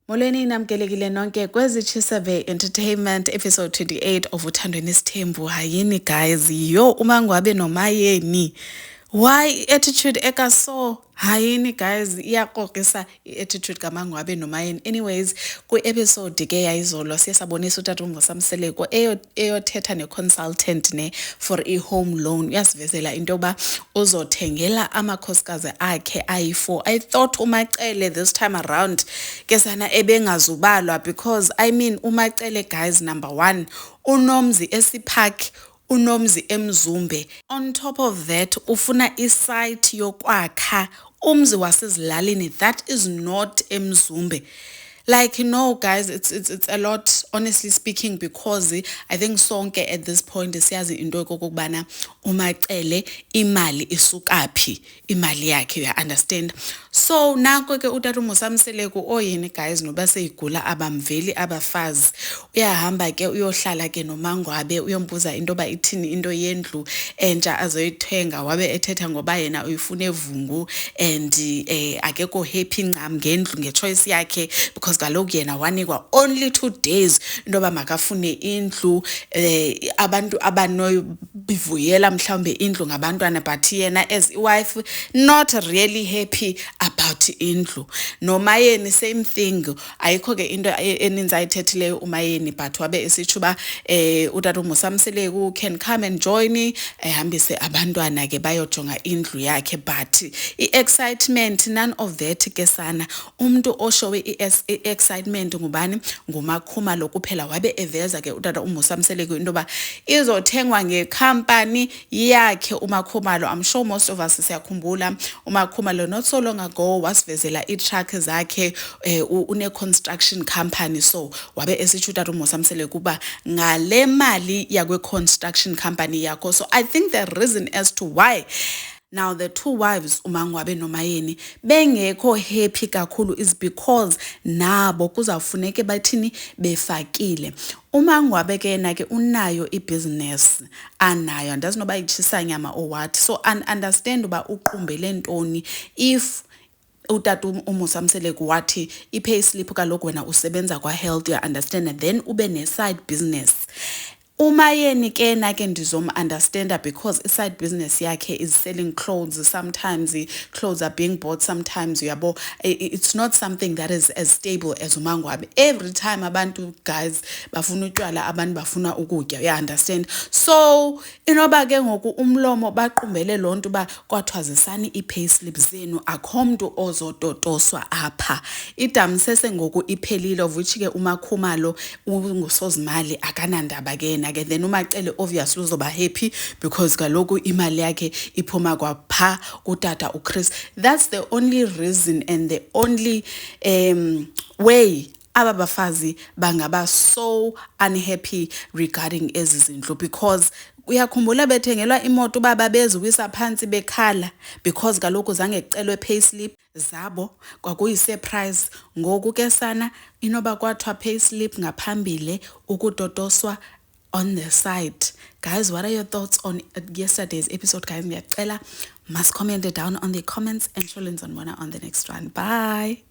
Molweni namkelekile nonke kwezi Chisave Entertainment episode 28 of Uthandweni Isithembu. Hayini guys, yo uMangwabe noMayeni. Why attitude ekaso? Hayini guys, iyaqokisa attitude kaMangwabe noMayeni. Anyways, episode ke yayizolo siyasabonisa uTata uMvusamseleko eyothetha ne-consultant ne for home loan. Uyasivezela into yoba uzothengela amakhosikazi akhe ayi-4. I thought uMacele this time around ke sana ebengazubalwa because I mean uMacele guys, number 1 unomzi esipark, unomzi eMzumbe. On top of that, ufuna isite yokwakha umzi wasezilalini that is not eMzumbe. Like, no guys, it's a lot, honestly speaking, because I think sonke at this point siyazi into yokokubana uMacele imali isukaphi, imali yakhe, you understand. So nako ke uTata uMvusamseleko oyini guys noba seyigula abamveli abafazi uyahamba ke uyohlala ke noMangwabe uyombuza into ba ithini into yendlu entsha azoyithenga, wabe ethetha ngoba yena uyifuna evungu and akekho happy ncam ngendlu ngechoice yakhe because kaloku yena wanikwa only 2 days into ba makafune indlu. Abantu abanoyivuyela mhlawumbe indlu ngabantwana but yena as wife not really happy about indlu. NoMayeni same thing, ayikho ke into eninzi ayithethileyo uMayeni but wabe esitsho uba uTata uMvusamseleko can come and join ehambise abantwana ke bayojonga indlu yakhe but i-excitement none of that ke sana. Umuntu oshowe i-excitement ngubani? NguMakhumalo kuphela. Wabe eveza ke uTata uMvusamseleko into ba izothengwa ngekhampani yakhe uMakhumalo. I'm sure most of us siyakhumbula uMakhumalo not so long ago wasivezela i-truck zakhe une-construction company, so wabe esitsho uTata uMvusamseleko kuba ngale mali yakwe-construction company yakho. So I think the reason as to why now the 2 wives uMangwabe noMayeni bengekho happy kakhulu is because nabo kuzawufuneke bathini befakile. uMangwabe ke yena ke unayo ibusiness anayo, andazi noba itshisa nyama or what, so understand uba uqumbele ntoni if uTata uMvusamseleko wathi i-payslip kaloku wena usebenza kwa-health, you understand, and then ube ne-side business. uMayeni ke nake ndizom-understanda because i-side business yakhe is selling clothes. Sometimes clothes are being bought, sometimes uyabo it's not something that is as stable as uMangwabe. Every time abantu guys bafuna utywala, abantu bafuna ukutya, you understand. So inoba ke ngoku umlomo baqumbele lonto ba kwathwazisani i-payslip zenu, akho mntu ozototoswa apha. Idamsese ngoku iphelile, of which ke uMakhumalo ungusozimali akanandaba ke yena ke, then uMacele obviously uzoba happy because kaloku imali yakhe iphuma kwapha kuTata uChris. That's the only reason and the only way aba bafazi bangaba so unhappy regarding ezi zindlu, because uyakhumbula bethengelwa imoto baba bezuwisa phansi bekhala because kaloku zange kucelwe payslip zabo, kwakuyi-surprise. Ngoku ke sana inoba kwathiwa payslip ngaphambile ukutotoswa on the side. Guys, what are your thoughts on yesterday's episode, guys? Ngiyacela must comment it down on the comments and show on the next one. Bye.